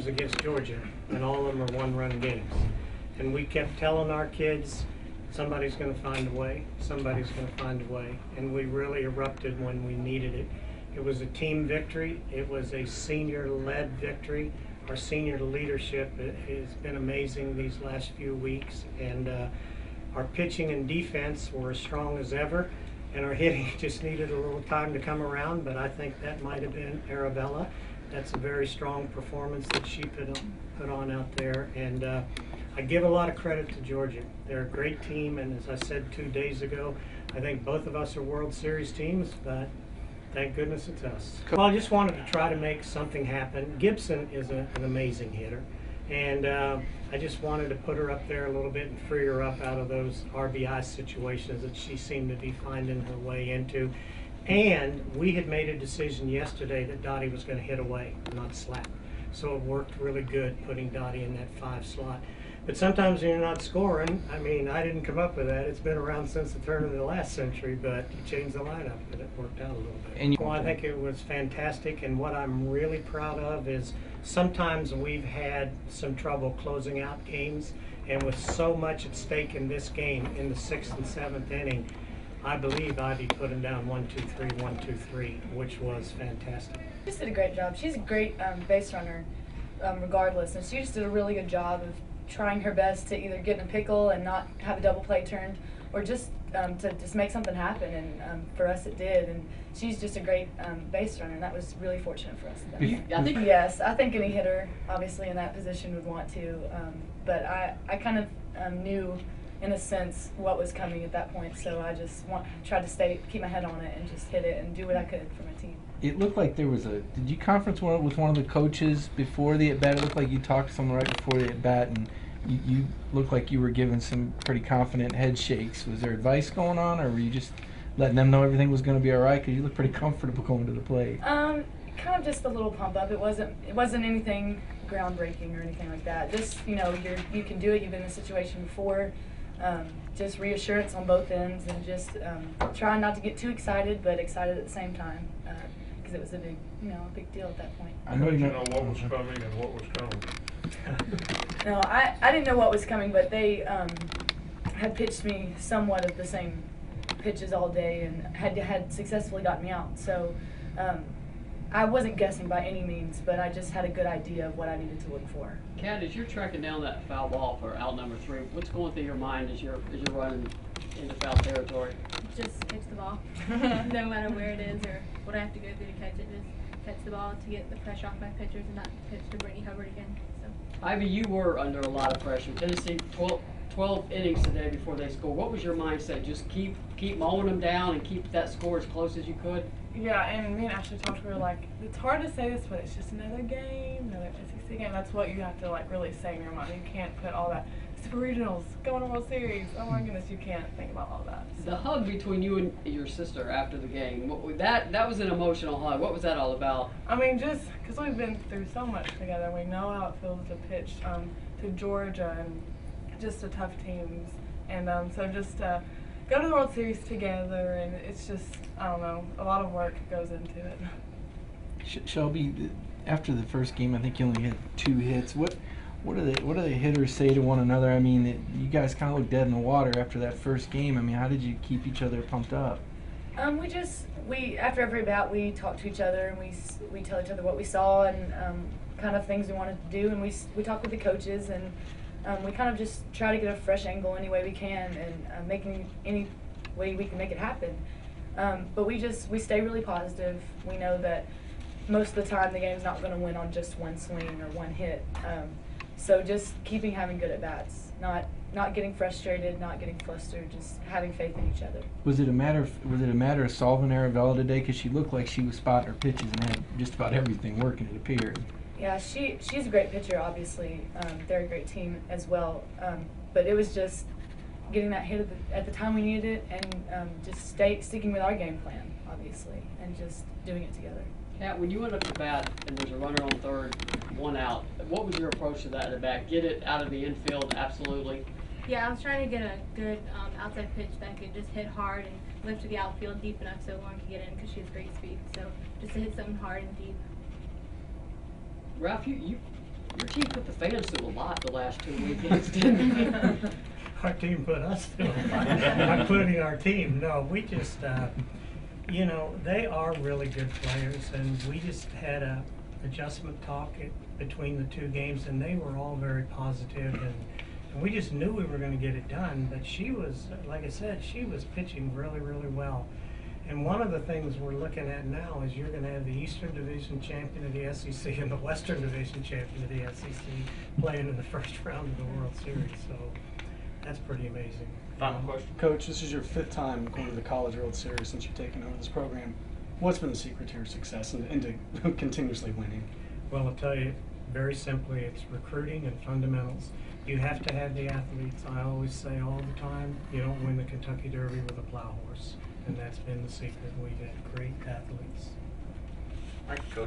against Georgia, and all of them are one-run games. And we kept telling our kids, somebody's going to find a way, somebody's going to find a way. And we really erupted when we needed it. It was a team victory. It was a senior-led victory. Our senior leadership has been amazing these last few weeks. And our pitching and defense were as strong as ever. And our hitting just needed a little time to come around, but I think that might have been Arabella. That's a very strong performance that she put on out there. And I give a lot of credit to Georgia. They're a great team, and as I said 2 days ago, I think both of us are World Series teams, but thank goodness it's us. Well, I just wanted to try to make something happen. Gibson is an amazing hitter, and I just wanted to put her up there a little bit and free her up out of those RBI situations that she seemed to be finding her way into. And we had made a decision yesterday that Dottie was going to hit away, not slap. So it worked really good putting Dottie in that 5 slot. But sometimes when you're not scoring, I mean, I didn't come up with that. It's been around since the turn of the last century, but you changed the lineup and it worked out a little bit. Well, I think it was fantastic, and what I'm really proud of is sometimes we've had some trouble closing out games, and with so much at stake in this game in the 6th and 7th inning, I believe Ivy put him down 1-2-3, 1-2-3, which was fantastic. She just did a great job. She's a great base runner, regardless, and she just did a really good job of trying her best to either get in a pickle and not have a double play turned, or just to just make something happen. And for us, it did. And she's just a great base runner, and that was really fortunate for us. Yes, I think any hitter, obviously, in that position would want to. But I kind of knew, in a sense, what was coming at that point. So I just tried to keep my head on it and just hit it and do what I could for my team. It looked like there was did you conference with one of the coaches before the at-bat? It looked like you talked to someone right before the at-bat, and you looked like you were giving some pretty confident head shakes. Was there advice going on, or were you just letting them know everything was going to be all right? Because you look pretty comfortable going to the plate. Kind of just a little pump up. It wasn't anything groundbreaking or anything like that. Just, you know, you can do it. You've been in a situation before. Just reassurance on both ends, and just trying not to get too excited, but excited at the same time, because it was a big deal at that point. I know you know what was coming and what was coming. No, I didn't know what was coming, but they had pitched me somewhat of the same pitches all day and had successfully gotten me out. So I wasn't guessing by any means, but I just had a good idea of what I needed to look for. Kat, as you're tracking down that foul ball for out number 3, what's going through your mind as you're running into foul territory? Just catch the ball, no matter where it is or what I have to go through to catch it. Just catch the ball to get the pressure off my pitchers and not pitch to Brittany Hubbard again. So. Ivy, you were under a lot of pressure. Tennessee 12 innings today before they scored. What was your mindset? Just keep mowing them down and keep that score as close as you could? Yeah, and me and Ashley talked, we were like, it's hard to say this, but it's just another game, another SEC game. That's what you have to like really say in your mind. You can't put all that Super Regionals, going to World Series. Oh my goodness, you can't think about all that. So. The hug between you and your sister after the game, that was an emotional hug. What was that all about? I mean, just because we've been through so much together, we know how it feels to pitch to Georgia and just the tough teams, and so just go to the World Series together, and it's just, I don't know, a lot of work goes into it. Shelby, after the first game, I think you only had 2 hits. What do the hitters say to one another? I mean, you guys kind of looked dead in the water after that first game. I mean, how did you keep each other pumped up? We after every bat, we talk to each other, and we tell each other what we saw and kind of things we wanted to do, and we talk with the coaches, and we kind of just try to get a fresh angle any way we can, and making any way we can make it happen. But we stay really positive. We know that most of the time the game's not going to win on just one swing or one hit. So just having good at bats, not getting frustrated, not getting flustered, just having faith in each other. Was it a matter of solving Arabella today? Because she looked like she was spotting her pitches and had just about everything working, it appeared. Yeah, she's a great pitcher, obviously. They're a great team as well. But it was just getting that hit at the time we needed it, and just sticking with our game plan, obviously, and just doing it together. Kat, when you went up to bat and there's a runner on third, 1 out, what was your approach to that at the bat? Get it out of the infield, absolutely. Yeah, I was trying to get a good outside pitch that could just hit hard and lift to the outfield deep enough so Lauren could get in, because she has great speed. So just to hit something hard and deep. Ralph, you Your team put the fans through a lot the last 2 weekends, didn't they? Our team put us through a lot, including our team. No, we just, you know, they are really good players, and we just had a adjustment talk between the 2 games, and they were all very positive, and we just knew we were going to get it done. But she was, like I said, she was pitching really, really well. And one of the things we're looking at now is you're going to have the Eastern Division champion of the SEC and the Western Division champion of the SEC playing in the first round of the World Series. So that's pretty amazing. Final question. Coach, this is your 5th time going to the College World Series since you've taken over this program. What's been the secret to your success and to continuously winning? Well, I'll tell you, very simply, it's recruiting and fundamentals. You have to have the athletes. I always say all the time, you don't win the Kentucky Derby with a plow horse. And that's been the secret. We've had great athletes. Thank you, Coach.